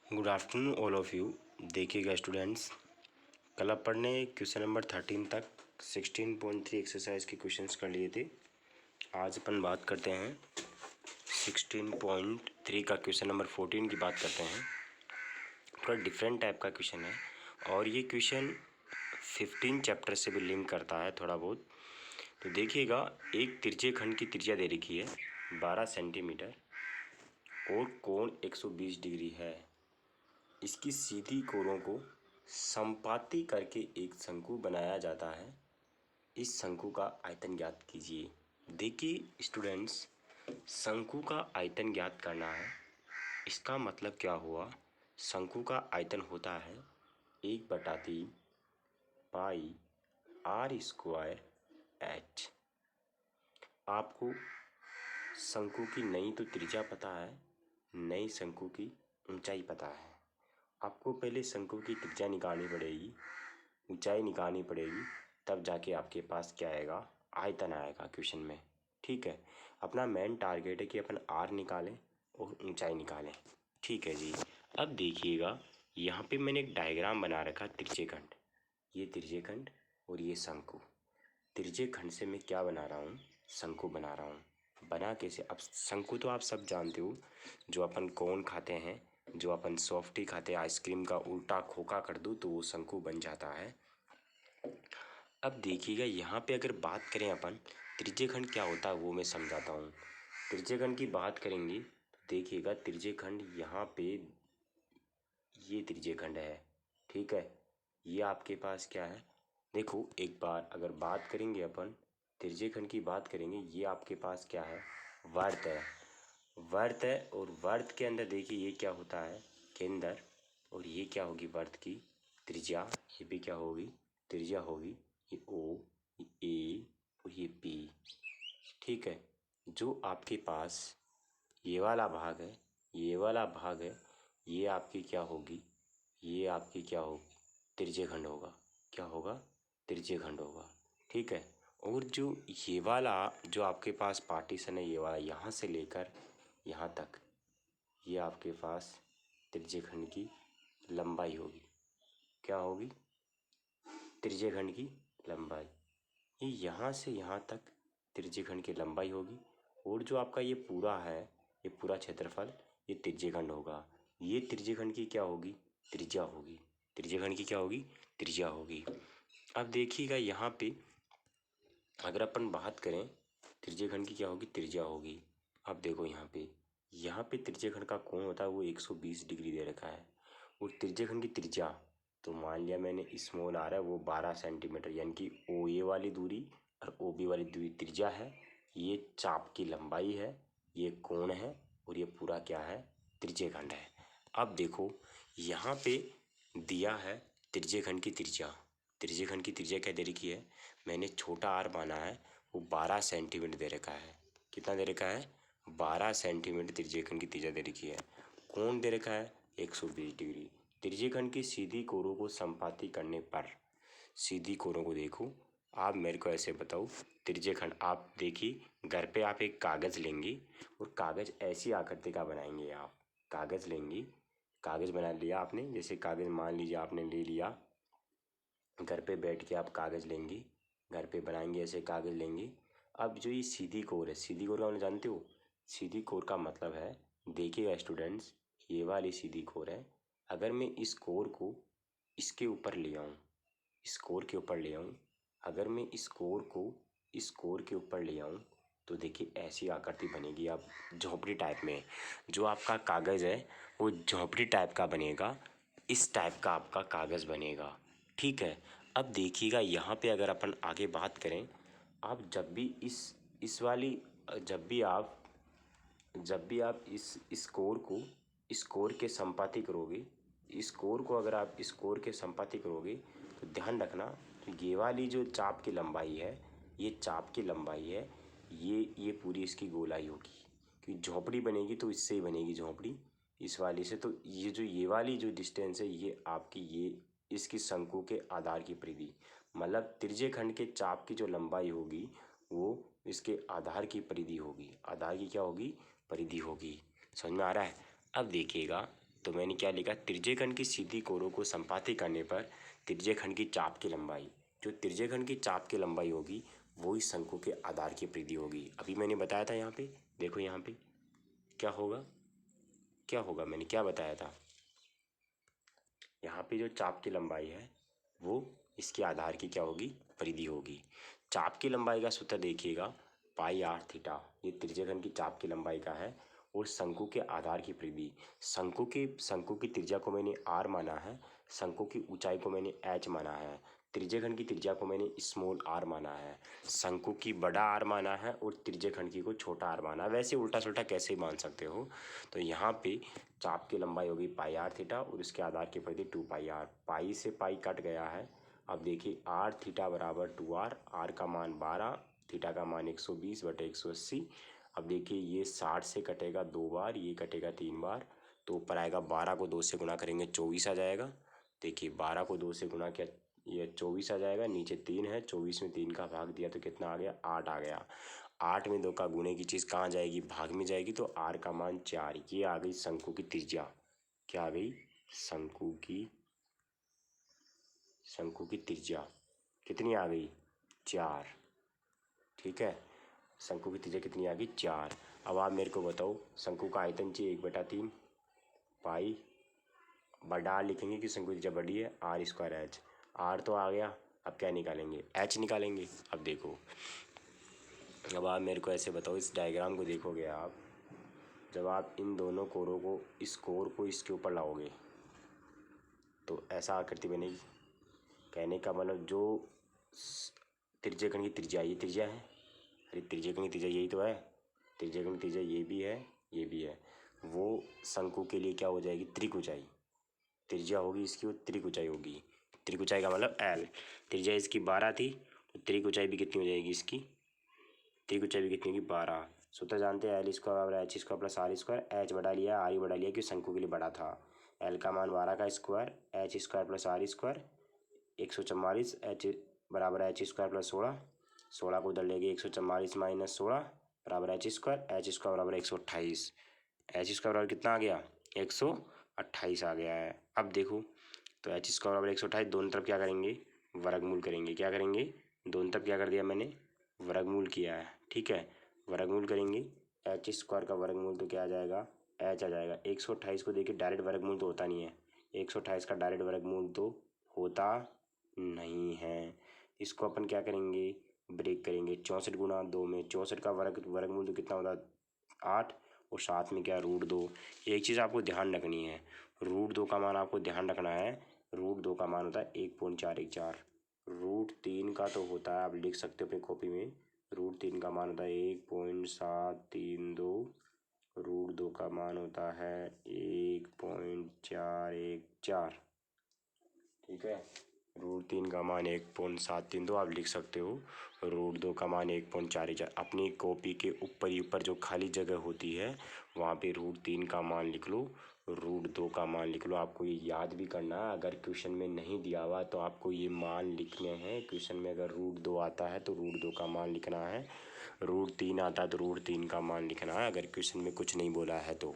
Good afternoon all of you. देखिएगा students, कल अपन ने क्वेश्चन नंबर 13 तक 16.3 एक्सरसाइज के क्वेश्चंस कर लिए थे। आज अपन बात करते हैं 16.3 का क्वेश्चन नंबर 14 की बात करते हैं। थोड़ा डिफरेंट टाइप का क्वेश्चन है और ये क्वेश्चन 15 चैप्टर से भी लिंक करता है थोड़ा बहुत। तो देखिएगा, एक तिरछे खंड की त्रिज्या दे रखी है 12 सेंटीमीटर और कोण 120 डिग्री है। इसकी सीधी कोरों को संपाती करके एक शंकु बनाया जाता है। इस शंकु का आयतन ज्ञात कीजिए। देखिए स्टूडेंट्स, शंकु का आयतन ज्ञात करना है। इसका मतलब क्या हुआ? शंकु का आयतन होता है 1/3 पाई आर स्क्वायर एच। आपको शंकु की नई तो त्रिज्या पता है, नई शंकु की ऊंचाई पता है। आपको पहले शंकु की त्रिज्या निकालनी पड़ेगी, ऊंचाई निकालनी पड़ेगी, तब जाके आपके पास क्या आएगा? आयतन आएगा क्वेश्चन में। ठीक है, अपना मेन टारगेट है कि अपन आर निकालें और ऊंचाई निकालें। ठीक है जी। अब देखिएगा, यहाँ पे मैंने एक डायग्राम बना रखा तिरछे खंड। ये तिरछे खंड और ये शंकु। तिरछे खंड से मैं क्या बना रहा हूँ? शंकु बना रहा हूँ। बना कैसे? अब शंकु तो आप सब जानते हो, जो अपन कोन खाते हैं, जो अपन सॉफ्टी खाते हैं, आइसक्रीम का उल्टा खोखा कर दो तो वो शंकु बन जाता है। अब देखिएगा, यहाँ पे अगर बात करें अपन त्रिज्य खंड क्या होता है वो मैं समझाता हूँ। त्रिज्य खंड की बात करेंगे तो देखिएगा, त्रिज्य खंड यहाँ पे ये त्रिज्य खंड है। ठीक है, ये आपके पास क्या है? देखो एक बार अगर बात करेंगे अपन त्रिज्य खंड की बात करेंगे, ये आपके पास क्या है? वर्त है। वर्त है और वर्त के अंदर देखिए ये क्या होता है? केंद्र। और ये क्या होगी? वर्त की त्रिज्या। ये भी क्या होगी? त्रिज्या होगी। ये ओ, ये ए और ये बी। ठीक है, जो आपके पास ये वाला भाग है, ये वाला भाग है, ये आपकी क्या होगी? ये आपकी क्या होगी? त्रिज्य खंड होगा। क्या होगा? त्रिज्य खंड होगा। ठीक है, और जो ये वाला जो आपके पास पार्टीशन है, ये वाला यहाँ से लेकर यहाँ तक, ये आपके पास त्रिज्य खंड की लंबाई होगी। क्या होगी? त्रिज्य खंड की लंबाई। ये यहाँ से यहाँ तक त्रिज्य खंड की लंबाई होगी। और जो आपका ये पूरा है, ये पूरा क्षेत्रफल, ये त्रिज्य खंड होगा। ये त्रिज्य खंड की क्या होगी? त्रिज्या होगी। त्रिज्य खंड की क्या होगी? त्रिज्या होगी। अब देखिएगा यहाँ पे अगर अपन बात करें त्रिज्य खंड की क्या होगी? त्रिज्या होगी। अब देखो यहाँ पे त्रिज्य खंड का कोण होता है वो 120 डिग्री दे रखा है। और त्रिज्य खंड की त्रिज्या तो मान लिया मैंने, स्मॉल आ रहा है वो 12 सेंटीमीटर, यानी कि ओ ए वाली दूरी और ओ बी वाली दूरी त्रिज्या है। ये चाप की लंबाई है, ये कोण है और ये पूरा क्या है? त्रिज्य खंड है। अब देखो यहाँ पे दिया है त्रिज्य खंड की त्रिज्या। त्रिज्य खंड की त्रिज्या क्या दे रखी है? मैंने छोटा आर माना है, वो 12 सेंटीमीटर दे रखा है। कितना दे रखा है? 12 सेंटीमीटर त्रिज्य खंड की त्रिज्या दे रखी है। कोण दे रखा है 120 डिग्री। त्रिज्य खंड की सीधी कोरों को संपाती करने पर, सीधी कोरों को देखो, आप मेरे को ऐसे बताओ त्रिज्य खंड। आप देखिए घर पे आप एक कागज़ लेंगे और कागज़ ऐसी आकृति का बनाएंगे। आप कागज़ लेंगे, कागज़ बना लिया आपने, जैसे कागज़ मान लीजिए आपने ले लिया, घर पे बैठ के आप कागज़ लेंगे, घर पे बनाएंगे, ऐसे कागज़ लेंगे। अब जो ये सीधी कोर है, सीधी कोर का मतलब जानते हो? सीधी कोर का मतलब है, देखिएगा स्टूडेंट्स, ये वाली सीधी कोर है। अगर मैं इस कोर को इसके ऊपर ले आऊँ, इस कोर के ऊपर ले आऊँ, अगर मैं इस कोर को इस कोर के ऊपर ले आऊँ तो देखिए ऐसी आकृति बनेगी। आप झोंपड़ी टाइप में, जो आपका कागज़ है वो झोंपड़ी टाइप का बनेगा। इस टाइप का आपका कागज़ बनेगा। ठीक है, अब देखिएगा यहाँ पे अगर अपन आगे बात करें, आप जब भी इस वाली जब भी आप इस कोर को इस कोर के संपाती करोगे, इस कोर को अगर आप इस कोर के संपाती करोगे तो ध्यान रखना, तो ये वाली जो चाप की लंबाई है, ये चाप की लंबाई है, ये पूरी इसकी गोलाई होगी। क्योंकि झोंपड़ी बनेगी तो इससे ही बनेगी झोंपड़ी, इस वाली से। तो ये वाली जो डिस्टेंस है, ये आपकी ये इसकी शंकु के आधार की परिधि, मतलब त्रिज्य खंड के चाप की जो लंबाई होगी वो इसके आधार की परिधि होगी। आधार की क्या होगी? परिधि होगी। समझ में आ रहा है? अब देखिएगा तो मैंने क्या लिखा, त्रिज्यीय खंड की सीधी कोरों को संपाती करने पर त्रिज्यीय खंड की चाप की लंबाई, जो त्रिज्यीय खंड की चाप की लंबाई होगी वही शंकु के आधार की परिधि होगी। अभी मैंने बताया था यहाँ पे, देखो यहाँ पे क्या होगा, क्या होगा, मैंने क्या बताया था, यहाँ पे जो चाप की लंबाई है वो इसके आधार की क्या होगी, परिधि होगी। चाप की लंबाई का सूत्र देखिएगा, पाई आर थीटा, ये त्रिज्यीय खंड की चाप की लंबाई का है और शंकु के आधार की परिधि, शंकु की त्रिज्या को मैंने आर माना है, शंकु की ऊंचाई को मैंने एच माना है, त्रिज्यीय खंड की त्रिज्या को मैंने स्मॉल आर माना है, शंकु की बड़ा आर माना है और त्रिज्यीय खंड की को छोटा आर माना है। वैसे उल्टा सुल्टा कैसे भी मान सकते हो। तो यहाँ पे चाप की लंबाई होगी पाई आर थीटा और इसके आधार की परिधि 2 पाई आर, पाई से पाई कट गया है। अब देखिए आर थीटा बराबर 2 आर का मान 12, थीटा का मान 120/180। अब देखिए ये 60 से कटेगा 2 बार, ये कटेगा 3 बार, तो ऊपर आएगा 12 को 2 से गुणा करेंगे 24 आ जाएगा। देखिए 12 को 2 से गुणा किया ये 24 आ जाएगा, नीचे 3 है, 24 में 3 का भाग दिया तो कितना आ गया, 8 आ गया। 8 में 2 का गुणे की चीज़ कहाँ जाएगी, भाग में जाएगी, तो आर का मान 4। ये आ गई शंकु की त्रिज्या, क्या आ गई, शंकु की त्रिज्या कितनी आ गई, 4। ठीक है, शंकु की त्रिज्या कितनी आ गई, 4। अब आप मेरे को बताओ शंकु का आयतन चाहिए 1/3 पाई, बड़ा लिखेंगे कि शंकु की त्रिज्या बड़ी है, आर स्क्वायर एच, आर तो आ गया। अब क्या निकालेंगे, एच निकालेंगे। अब देखो, अब आप मेरे को ऐसे बताओ, इस डायग्राम को देखोगे आप, जब आप इन दोनों कोरों को, इस कोर को इसके ऊपर लाओगे तो ऐसा आकृति बनेगी। कहने का मतलब जो त्रिज्यीय खंड की त्रिज्या, ये त्रिज्या है, अरे त्रिज्यीय खंड की त्रिज्या यही तो है, त्रिज्यीय खंड की त्रिज्या ये भी है, ये भी है, वो शंकु के लिए क्या हो जाएगी, त्रिक ऊंचाई, त्रिज्या होगी इसकी, वो त्रिक ऊंचाई होगी। त्रिक ऊंचाई का मतलब एल, त्रिज्या इसकी 12 थी तो त्रिक ऊंचाई भी कितनी हो जाएगी इसकी, त्रिक ऊंचाई भी कितनी होगी, 12। सूत्र जानते हैं, एल स्क्वायर बराबर h square plus r square, h बढ़ा लिया आर ही बढ़ा लिया क्योंकि शंकु के लिए बड़ा था। एल का मान 12 का square, h square plus r square 144, h बराबर एच स्क्वायर प्लस 16, 16 को उधर ले गए 144 माइनस 16 बराबर एच स्क्वायर बराबर 128, एच स्क्वायर बराबर कितना आ गया, 128 आ गया है। अब देखो तो एच स्क्वायर बराबर 128, दोनों तरफ क्या करेंगे, वर्गमूल करेंगे, क्या करेंगे, दोनों तरफ क्या कर दिया मैंने, वर्गमूल किया है। ठीक है, वर्गमूल करेंगे, एच स्क्वायर का वर्गमूल तो क्या आ जाएगा, एच आ जाएगा। 128 को देखिए डायरेक्ट वर्गमूल तो होता नहीं है, 128 का डायरेक्ट वर्गमूल तो होता नहीं है, इसको अपन क्या करेंगे, ब्रेक करेंगे। 64 गुणा 2 में 64 का वर्गमूल तो कितना होता, 8, और साथ में क्या, √2। एक चीज़ आपको ध्यान रखनी है, √2 का मान आपको ध्यान रखना है, √2 का मान होता है 1.414, √3 का तो होता है, आप लिख सकते हो अपनी कॉपी में, √3 का मान होता है 1.732, √2 का मान होता है 1.414। ठीक है, √3 का मान 1.732 आप लिख सकते हो, √2 का मान 1.414। अपनी कॉपी के ऊपर ही ऊपर जो खाली जगह होती है वहाँ पे √3 का मान लिख लो, √2 का मान लिख लो। आपको ये याद भी करना है, अगर क्वेश्चन में नहीं दिया हुआ तो आपको ये मान लिखने हैं। क्वेश्चन में अगर √2 आता है तो √2 का मान लिखना है, √3 आता है तो √3 का मान लिखना है, अगर क्वेश्चन में कुछ नहीं बोला है तो।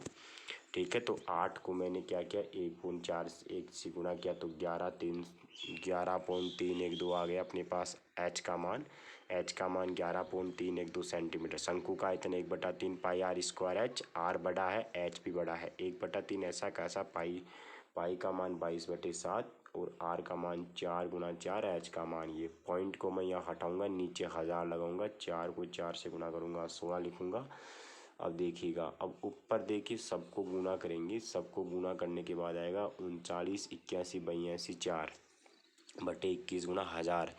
ठीक है, तो 8 को मैंने क्या किया, 1.41 से गुणा किया तो 11.312 आ गया अपने पास एच का मान, एच का मान 11.312 सेंटीमीटर। शंकु का आयतन 1/3 पाई आर स्क्वायर एच, आर बड़ा है एच भी बड़ा है, 1/3 ऐसा कैसा, पाई का मान 22/7 और आर का मान 4 × 4, एच का मान, ये पॉइंट को मैं यहाँ हटाऊंगा, नीचे 1000 लगाऊंगा, 4 को 4 से गुणा करूँगा 16 लिखूँगा। अब देखिएगा, अब ऊपर देखिए सबको गुणा करेंगे, सबको गुणा करने के बाद आएगा 39, 81, 82, 4 बटे 21 गुणा 1000।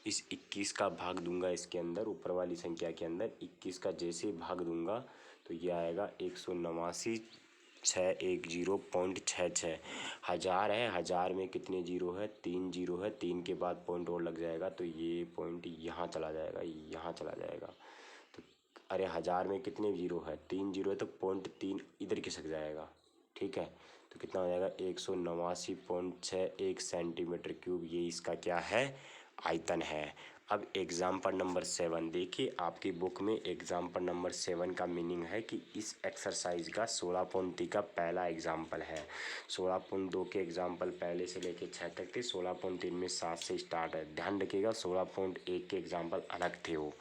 इस 21 का भाग दूंगा इसके अंदर, ऊपर वाली संख्या के अंदर 21 का जैसे भाग दूंगा तो ये आएगा 189,610.66। 1000 है, 1000 में कितने जीरो है, 3 जीरो है, 3 के बाद पॉइंट और लग जाएगा तो ये पॉइंट यहाँ चला जाएगा, यहाँ चला जाएगा। तो अरे 1000 में कितने जीरो है, 3 जीरो है, तो पॉइंट 3 इधर खिसक जाएगा। ठीक है, तो कितना हो जाएगा, 189.61 सेंटीमीटर क्यूब, ये इसका क्या है, आयतन है। अब एग्जाम्पल नंबर 7 देखिए, आपकी बुक में एग्जाम्पल नंबर 7 का मीनिंग है कि इस एक्सरसाइज का 16.3 का पहला एग्जाम्पल है। 16.2 के एग्जाम्पल पहले से लेके 6 तक थे, 16.3 में 7 से स्टार्ट है। ध्यान रखिएगा 16.1 के एग्जाम्पल अलग थे वो।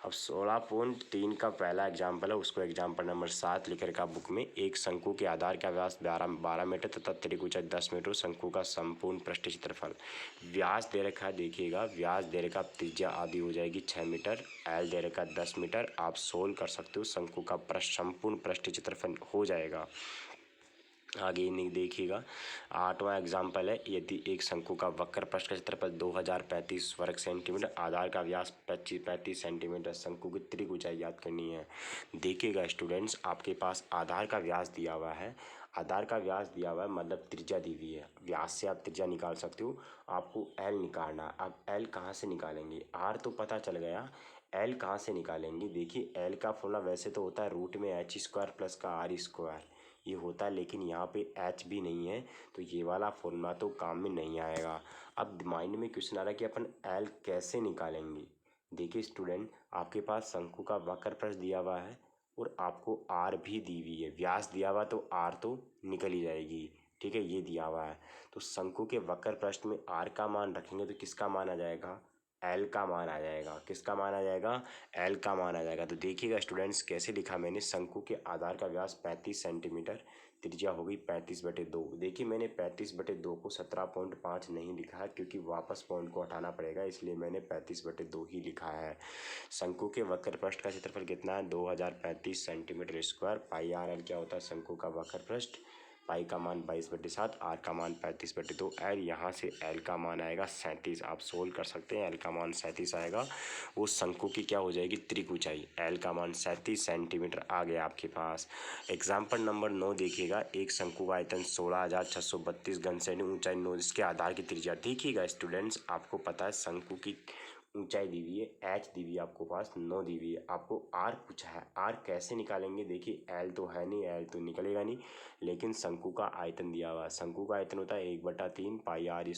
अब 16.3 का पहला एग्जाम्पल है, उसको एग्जाम्पल नंबर 7 लिख रखा बुक में। एक शंकु के आधार का व्यास 12 मीटर तथा त्रिक ऊंचाई 10 मीटर, शंकु का संपूर्ण पृष्ठ क्षेत्रफल। व्यास दे रखा है, देखिएगा व्यास दे रखा, त्रिज्या आदि हो जाएगी 6 मीटर, एल दे रखा 10 मीटर। आप सोल्व कर सकते हो, शंकु का संपूर्ण पृष्ठ क्षेत्रफल हो जाएगा। आगे नहीं देखिएगा 8वां एग्जाम्पल है, यदि एक शंकु का वक्र पृष्ठ का क्षेत्रफल 2035 वर्ग सेंटीमीटर, आधार का व्यास 35 सेंटीमीटर, शंकु की त्रिक ऊंचाई याद करनी है। देखिएगा स्टूडेंट्स, आपके पास आधार का व्यास दिया हुआ है, आधार का व्यास दिया हुआ है मतलब त्रिज्या दी हुई है। व्यास से आप त्रिज्या निकाल सकते हो, आपको एल निकालना। अब एल कहाँ से निकालेंगे, आर तो पता चल गया, एल कहाँ से निकालेंगे। देखिए एल का फॉर्मूला वैसे तो होता है रूट में एच स्क्वायर प्लस का आर स्क्वायर, ये होता है, लेकिन यहाँ पे एच भी नहीं है तो ये वाला फॉर्मूला तो काम में नहीं आएगा। अब माइंड में क्वेश्चन आ रहा है कि अपन एल कैसे निकालेंगे। देखिए स्टूडेंट, आपके पास शंकु का वक्र पृष्ठ दिया हुआ है और आपको आर भी दी हुई है, व्यास दिया हुआ तो आर तो निकल ही जाएगी, ठीक है, ये दिया हुआ है। तो शंकु के वक्र पृष्ठ में आर का मान रखेंगे तो किसका मान आ जाएगा, एल का मान आ जाएगा। किसका मान आ जाएगा, एल का मान आ जाएगा। तो देखिएगा स्टूडेंट्स कैसे लिखा मैंने, शंकु के आधार का व्यास 35 सेंटीमीटर, त्रिज्या हो गई 35/2। देखिए मैंने 35/2 को 17.5 नहीं लिखा है क्योंकि वापस पॉइंट को हटाना पड़ेगा, इसलिए मैंने 35/2 ही लिखा है। शंकु के वक्र पृष्ठ का क्षेत्रफल कितना है, 2035 सेंटीमीटर स्क्वायर। पाई आर एल क्या होता है, शंकु का वक्र पृष्ठ, पाई का मान 22/7, आर का मान 35/2, एल यहाँ से एल का मान आएगा 37। आप सोल्व कर सकते हैं, एल का मान 37 आएगा। वो शंकु की क्या हो जाएगी, त्रिक ऊंचाई, एल का मान 37 सेंटीमीटर आ गया आपके पास। एग्जाम्पल नंबर 9 देखिएगा, एक शंकु का आयतन 16,632 घन सेमी, ऊंचाई 9, इसके आधार की त्रिज्या। देखिएगा स्टूडेंट्स, आपको पता है शंकु की ऊंचाई दी हुई है, एच दी हुई है, आपको पास 9 दी हुई है, आपको आर पूछा है, आर कैसे निकालेंगे। देखिए एल तो है नहीं, एल तो निकलेगा नहीं, लेकिन शंकु का आयतन दिया हुआ है, शंकु का आयतन होता है 1/3 पाई आर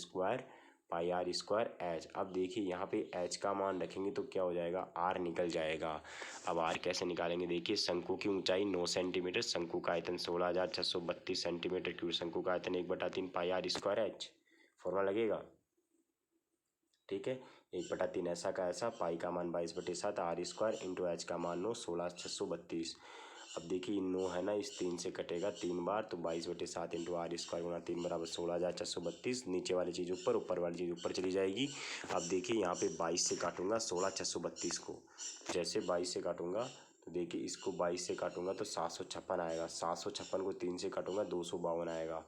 स्क्वायर एच। अब देखिए यहाँ पे एच का मान रखेंगे तो क्या हो जाएगा, आर निकल जाएगा। अब आर कैसे निकालेंगे, देखिए शंकु की ऊंचाई 9 सेंटीमीटर, शंकु का आयतन 16,632 सेंटीमीटर क्यूब, शंकु का आयतन 1/3 पाई आर स्क्वायर एच, फॉर्मूला लगेगा, ठीक है। 1/3 ऐसा का ऐसा, पाई का मान 22/7, आर स्क्वायर इंटू एच का मान 9, 16,632। अब देखिए 9 है ना, इस 3 से कटेगा 3 बार, तो 22/7 इंटू आर स्क्वायर गुना 3 बराबर 16,632। नीचे वाली चीज़ ऊपर, ऊपर वाली चीज़ ऊपर चली जाएगी। अब देखिए यहाँ पे 22 से काटूंगा 16,632 को, जैसे 22 से काटूंगा तो देखिए इसको 22 से काटूंगा तो 756 आएगा, 756 को 3 से काटूंगा 252 आएगा।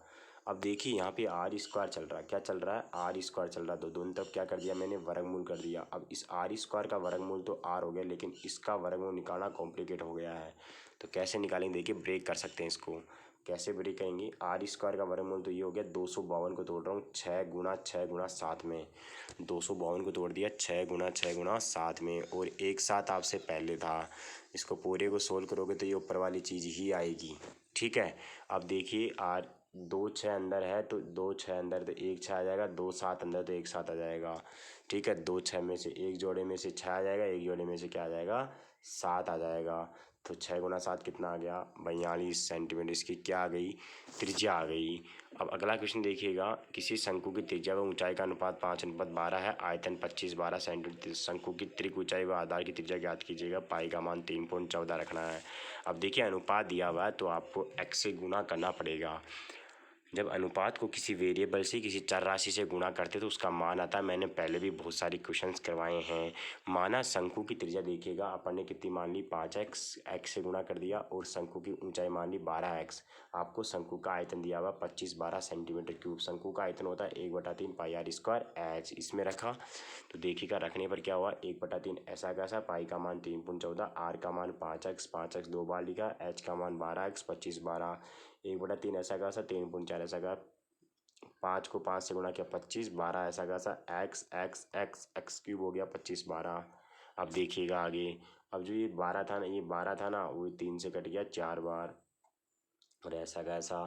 अब देखिए यहाँ पे आर स्क्वायर चल रहा है, क्या चल रहा है, आर स्क्वायर चल रहा है, तो दोनों तरफ क्या कर दिया मैंने, वर्गमूल कर दिया। अब इस आर स्क्वायर का वर्गमूल तो आर हो गया, लेकिन इसका वर्गमूल निकालना कॉम्प्लिकेट हो गया है, तो कैसे निकालेंगे, देखिए ब्रेक कर सकते हैं इसको। कैसे ब्रेक करेंगे, आर स्क्वायर का वर्गमूल तो ये हो गया, 252 को तोड़ रहा हूँ 6 × 6 × 7 में, 252 को तोड़ दिया 6 × 6 × 7 में, और एक साथ आपसे पहले था। इसको पूरे को सोल्व करोगे तो ये ऊपर वाली चीज़ ही आएगी, ठीक है। अब देखिए आर 2 6 अंदर है तो 2 6 अंदर तो 1 6 आ जाएगा, 2 7 अंदर तो 1 7 आ जाएगा, ठीक है। 2 6 में से एक जोड़े में से 6 आ जाएगा, एक जोड़े में से क्या आ जाएगा, 7 आ जाएगा। तो 6 × 7 कितना आ गया, 42 सेंटीमीटर, इसकी क्या आ गई, त्रिज्या आ गई। अब अगला क्वेश्चन देखिएगा, किसी शंकु की त्रिज्या व ऊंचाई का अनुपात 5:12 है, आयतन 25/12 सेंटीमीटर, शंकु की त्रिक ऊंचाई व आधार की त्रिज्या ज्ञात कीजिएगा, पाई का मान 3.14 रखना है। अब देखिए अनुपात दिया हुआ है तो आपको x से गुना करना पड़ेगा। जब अनुपात को किसी वेरिएबल से, किसी चर राशि से गुणा करते तो उसका मान आता है, मैंने पहले भी बहुत सारी क्वेश्चंस करवाए हैं। माना शंकु की त्रिज्या देखिएगा अपन ने कितनी मान ली, 5x, x से गुणा कर दिया, और शंकु की ऊंचाई मान ली 12x। आपको शंकु का आयतन दिया हुआ 25/12 सेंटीमीटर क्यूब, शंकु का आयतन होता है 1/3 पाई आर स्क्वायर एच, इसमें रखा तो देखिएगा रखने पर क्या हुआ, 1/3 ऐसा कैसा, पाई का मान 3.14, आर का मान 5x, 5x 2 बार लिखा, एच का मान 12x, 25/12, 1/3 ऐसा कैसा, 3.4 ऐसा का, 5 को 5 से गुणा किया 25, 12 ऐसा कैसा, x x x x cube हो गया 25/12। अब देखिएगा आगे, अब जो ये 12 था ना, ये 12 था ना, वो 3 से कट गया 4 बार, और ऐसा कैसा,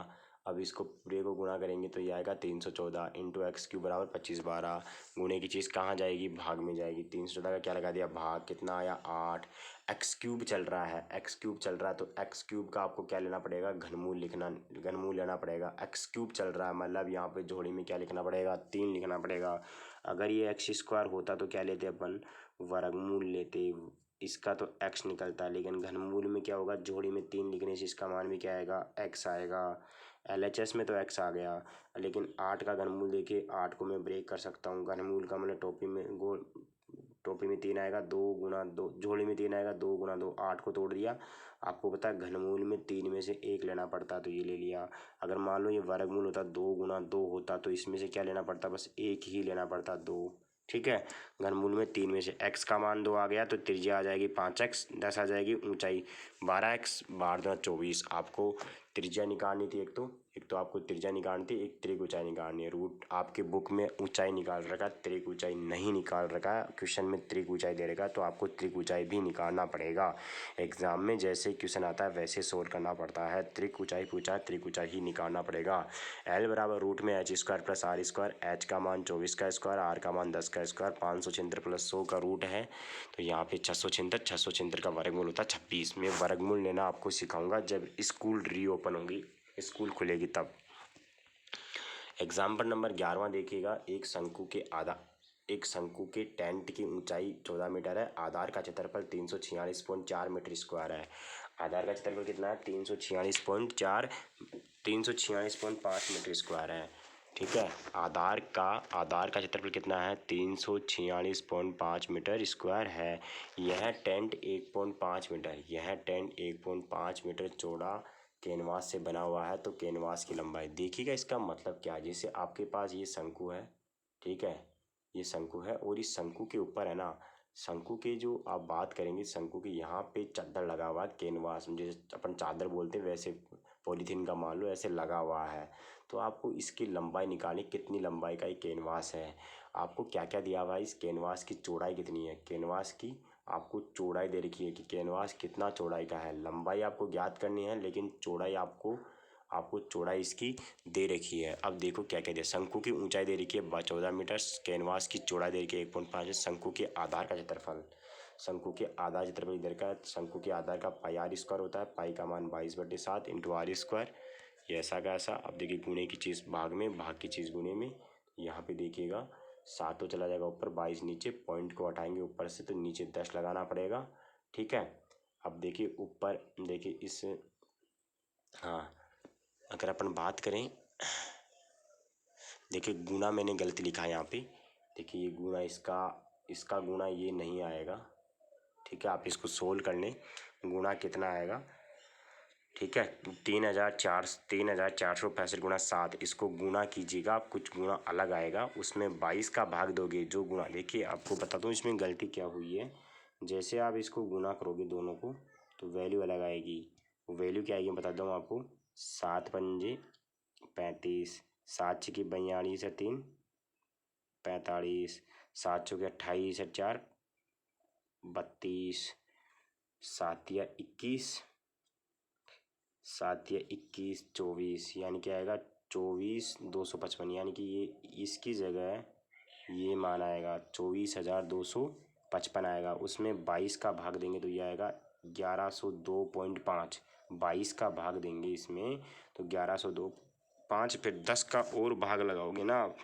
अब इसको पूरे को गुणा करेंगे तो ये आएगा 314 इंटू एक्स क्यूब बराबर 25/12। गुणे की चीज़ कहाँ जाएगी, भाग में जाएगी। 314 का क्या लगा दिया, भाग, कितना आया 8। एक्स क्यूब चल रहा है, एक्स क्यूब चल रहा है तो एक्स क्यूब का आपको क्या लेना पड़ेगा, घनमूल लिखना, घनमूल लेना पड़ेगा। एक्स क्यूब चल रहा है मतलब यहाँ पे जोड़ी में क्या लिखना पड़ेगा, 3 लिखना पड़ेगा। अगर ये एक्स स्क्वायर होता तो क्या लेते अपन, वर्गमूल लेते। इसका तो एक्स निकलता है, लेकिन घनमूल में क्या होगा, जोड़ी में 3 लिखने से इसका मान भी क्या आएगा, एक्स आएगा। LHS में तो एक्स आ गया, लेकिन 8 का घनमूल देखिए, 8 को मैं ब्रेक कर सकता हूँ। घनमूल का मतलब टोपी में 3 आएगा, 2 × 2, जोड़ी में 3 आएगा, 2 × 2, 8 को तोड़ दिया। आपको पता है घनमूल में 3 में से 1 लेना पड़ता, तो ये ले लिया। अगर मान लो ये वर्गमूल होता, 2 × 2 होता, तो इसमें से क्या लेना पड़ता, बस 1 ही लेना पड़ता, 2। ठीक है, घनमूल में 3 में से x का मान 2 आ गया तो त्रिज्या आ जाएगी 5x, 10 आ जाएगी ऊंचाई 12x, 12×24। आपको त्रिज्या निकालनी थी, एक तो आपको त्रिज्या निकालनी थी, एक त्रिक ऊंचाई निकालनी है। रूट आपके बुक में ऊंचाई निकाल रखा है, त्रिक ऊंचाई नहीं निकाल रखा है। क्वेश्चन में त्रिक ऊंचाई दे रखा है तो आपको त्रिक ऊंचाई भी निकालना पड़ेगा। एग्जाम में जैसे क्वेश्चन आता है वैसे सोल्व करना पड़ता है। त्रिक ऊंचाई पूछा, त्रिक ऊंचाई ही निकालना पड़ेगा। L बराबर रूट में h² + r², h का मान 24 का स्क्वायर, r का मान 10 का स्क्वायर, 576 + 100 का रूट है तो यहाँ पे 676 का वर्गमूल होता है 26। में वर्गमूल लेना आपको सिखाऊंगा जब स्कूल रीओपन होगी, स्कूल खुलेगी तब। एग्जाम्पल नंबर 11वां देखिएगा। एक शंकु के टेंट की ऊंचाई 14 मीटर है, आधार का क्षेत्रफल 346.4 मीटर स्क्वायर है। आधार का क्षेत्रफल कितना है, 346.5 मीटर स्क्वायर है। ठीक है, आधार का क्षेत्रफल कितना है, 346.5 मीटर स्क्वायर है। यह टेंट 1.5 मीटर, यह टेंट 1.5 मीटर चौड़ा कैनवास से बना हुआ है। तो कैनवास की लंबाई देखिएगा, इसका मतलब क्या है, जैसे आपके पास ये शंकु है, ठीक है, ये शंकु है और इस शंकु के ऊपर है ना, शंकु के जो आप बात करेंगे, शंकु के यहाँ पे चादर लगा हुआ है, कैनवास जैसे अपन चादर बोलते हैं वैसे पॉलीथीन का मान लो ऐसे लगा हुआ है। तो आपको इसकी लंबाई निकालनी, कितनी लंबाई का ये कैनवास है। आपको क्या क्या दिया हुआ है, इस कैनवास की चौड़ाई कितनी है, कैनवास की आपको चौड़ाई दे रखी है कि कैनवास कितना चौड़ाई का है। लंबाई आपको ज्ञात करनी है, लेकिन चौड़ाई आपको चौड़ाई इसकी दे रखी है। अब देखो क्या क्या दिया, शंकु की ऊंचाई दे रखी है 14 मीटर, कैनवास की चौड़ाई दे रखी है 1.5 है। शंकु के आधार का क्षेत्रफल, शंकु के आधार क्षेत्रफल इधर का, शंकु के आधार का πr² होता है, पाई का मान 22/7 इंटू r²। ये ऐसा का ऐसा। अब देखिए गुणे की चीज़ भाग में, भाग की चीज़ गुणे में। यहाँ पे देखिएगा 7 तो चला जाएगा ऊपर, 22 नीचे, पॉइंट को हटाएंगे ऊपर से तो नीचे 10 लगाना पड़ेगा। ठीक है, अब देखिए ऊपर देखिए इस, हाँ अगर अपन बात करें, देखिए गुना मैंने गलती लिखा है यहाँ पे। देखिए ये गुना, इसका गुना ये नहीं आएगा। ठीक है, आप इसको सोल्व कर लें, गुना कितना आएगा। ठीक है, 3,465 गुणा 7, इसको गुना कीजिएगा आप, कुछ गुना अलग आएगा, उसमें 22 का भाग दोगे जो गुना। देखिए आपको बताता हूँ इसमें गलती क्या हुई है। जैसे आप इसको गुना करोगे दोनों को तो वैल्यू अलग आएगी। वैल्यू क्या आएगी मैं बताता हूँ आपको। 7×5 = 35, 7×6 = 42 है, 3 45, 7×4 = 28 है, 4 32, 7×या 21, 7×या 21 24, यानी क्या आएगा 24,255, यानी कि ये इसकी जगह ये मान आएगा 24,255 आएगा। उसमें 22 का भाग देंगे तो ये आएगा 1102.5। 22 का भाग देंगे इसमें तो 1102.5, फिर 10 का और भाग लगाओगे ना आप,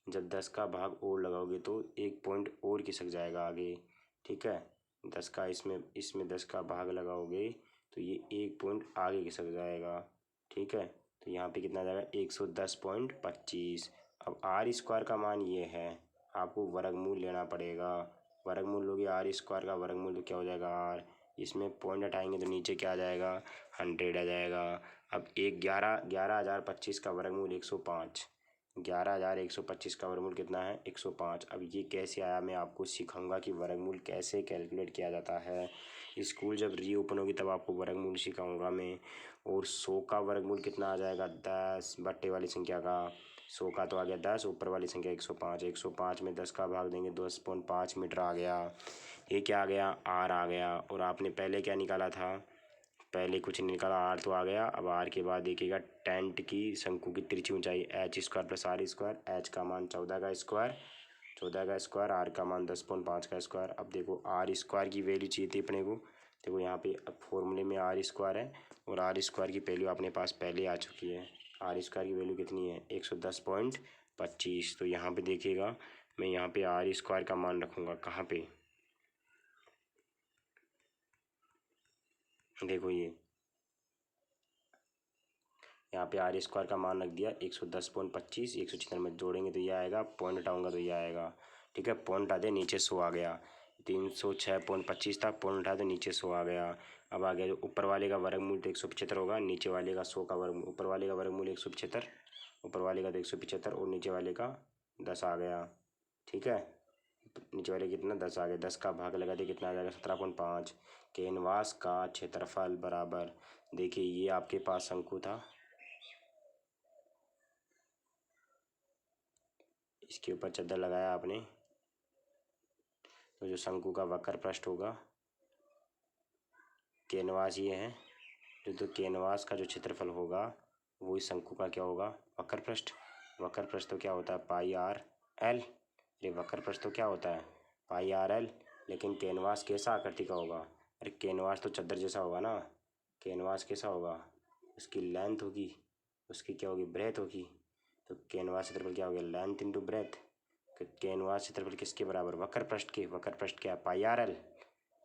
जब 10 का भाग और लगाओगे तो 1 पॉइंट और खिसक जाएगा आगे। ठीक है, 10 का इसमें 10 का भाग लगाओगे तो ये 1 पॉइंट आगे खिसक जाएगा। ठीक है, तो यहाँ पे कितना आ जाएगा 110.25। अब r² का मान ये है, आपको वर्गमूल लेना पड़ेगा। वर्गमूल लोगे r² का वर्गमूल तो क्या हो जाएगा r, इसमें पॉइंट हटाएंगे तो नीचे क्या आ जाएगा 100 आ जाएगा। अब 11,025 का वर्गमूल 105, 11,125 का वर्गमूल कितना है 105। अब ये कैसे आया मैं आपको सिखाऊंगा कि वर्गमूल कैसे कैलकुलेट किया जाता है। स्कूल जब रीओपन होगी तब आपको वर्गमूल सिखाऊंगा मैं। और 100 का वर्गमूल कितना आ जाएगा 10, बट्टे वाली संख्या का 100 का तो आ गया 10, ऊपर वाली संख्या 105, 105 में 10 का भाग देंगे 10.5 मीटर आ गया। ये क्या आ गया r आ गया। और आपने पहले क्या निकाला था पहले कुछ निकाला, आर तो आ गया। अब आर के बाद देखिएगा टेंट की शंकु की तिरछी ऊंचाई h square plus r square. H का मान 14 का स्क्वायर, 14 का स्क्वायर, आर का मान 10.5 का स्क्वायर। अब देखो आर स्क्वायर की वैल्यू चाहिए थी अपने को। देखो यहाँ पे अब फॉर्मूले में आर स्क्वायर है और आर स्क्वायर की वैल्यू अपने पास पहले आ चुकी है। आर स्क्वायर की वैल्यू कितनी है? 110.25। तो यहाँ पे देखिएगा मैं यहाँ पे आर स्क्वायर का मान रखूँगा कहाँ पे? देखो ये यहाँ पे आर स्क्वायर का मान रख दिया 110.25। 196 में जोड़ेंगे तो ये आएगा, पॉइंट हटाऊंगा तो ये आएगा। ठीक है, पॉइंट हटा दे, नीचे 100 आ गया। 306.25 था, पॉइंट हटा दे, नीचे 100 आ गया। अब आ गया जो ऊपर वाले का वर्गमूल तो 175 होगा, नीचे वाले का 100 का वर्गमूल। ऊपर वाले का वर्गमूल 175, ऊपर वाले का तो 175 और नीचे वाले का 10 आ गया। ठीक है, नीचे वाले कितना 10 आ गया। 10 का भाग लगा दे कितना आ जाएगा? 17.5। कैनवास का क्षेत्रफल बराबर, देखिए ये आपके पास शंकु था, इसके ऊपर चद्दर लगाया आपने, तो जो शंकु का वक्र पृष्ठ होगा, कैनवास ये है, तो कैनवास का जो क्षेत्रफल होगा वो इस शंकु का क्या होगा? वक्र पृष्ठ। वक्र पृष्ठ तो क्या होता है? पाई आर एल। ये वक्र पृष्ठ तो क्या होता है? पाई आर एल। लेकिन कैनवास कैसा आकृति का होगा? अरे कैनवास तो चद्दर जैसा होगा ना। कैनवास कैसा होगा? उसकी लेंथ होगी, उसकी क्या होगी? ब्रेथ होगी। तो कैनवास क्षेत्रफल क्या हो गया? Length into breadth. कैनवास क्षेत्रफल किसके बराबर? वक्र पृष्ठ के। वक्र पृष्ठ क्या? पाई आर एल।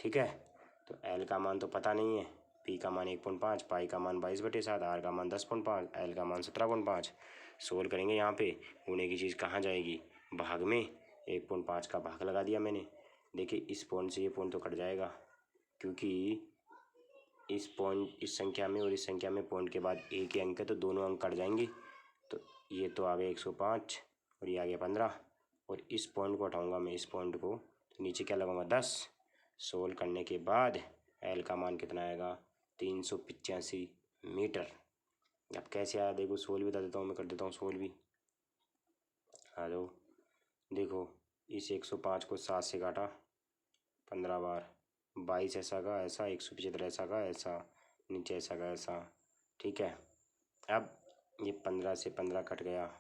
ठीक है, तो एल का मान तो पता नहीं है, पी का मान 1.5, पाई का मान 22/7, आर का मान 10.5, एल का मान 17.5। सोल्व करेंगे यहाँ पे, गुणे की चीज़ कहाँ जाएगी? भाग में। 1.5 का भाग लगा दिया मैंने। देखिए इस पॉइंट से ये पॉइंट तो कट जाएगा, क्योंकि इस पॉइंट, इस संख्या में और इस संख्या में पॉइंट के बाद एक ही अंक है, तो दोनों अंक कट जाएंगे। तो ये तो आ गया 105 और ये आ गया 15, और इस पॉइंट को हटाऊंगा मैं, इस पॉइंट को, तो नीचे क्या लगाऊंगा? 10। सोल्व करने के बाद एल का मान कितना आएगा? 385 मीटर। अब कैसे आया देखो, सोल्व भी बता देता हूँ, मैं कर देता हूँ सोल्व भी। आ जाओ, देखो इस 105 को 7 से काटा 15 बार, 22 ऐसा का ऐसा, 175 ऐसा का ऐसा, नीचे ऐसा का ऐसा। ठीक है, अब ये 15 से 15 कट गया,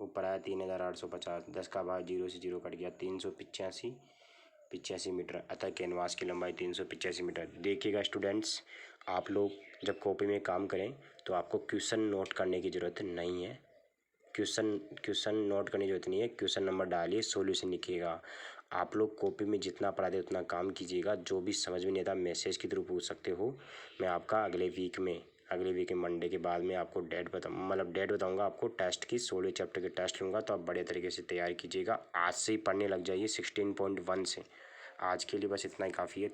ऊपर आया 3850। 10 का भाग 0 से 0 कट गया, 385 मीटर। अतः कैनवास की लंबाई 385 मीटर। देखिएगा स्टूडेंट्स, आप लोग जब कॉपी में काम करें तो आपको क्वेश्चन नोट करने की ज़रूरत नहीं है। क्वेश्चन नोट करने की जरूरत नहीं है, क्वेश्चन नंबर डालिए, सॉल्यूशन लिखिएगा। आप लोग कॉपी में जितना पढ़ाते उतना काम कीजिएगा। जो भी समझ में नहीं आता मैसेज के थ्रू पूछ सकते हो। मैं आपका अगले वीक में मंडे के बाद में आपको डेट बताऊंगा आपको टेस्ट की। 16 चैप्टर के टेस्ट लूँगा, तो आप बड़े तरीके से तैयार कीजिएगा। आज से ही पढ़ने लग जाइए 16.1 से। आज के लिए बस इतना ही काफ़ी है।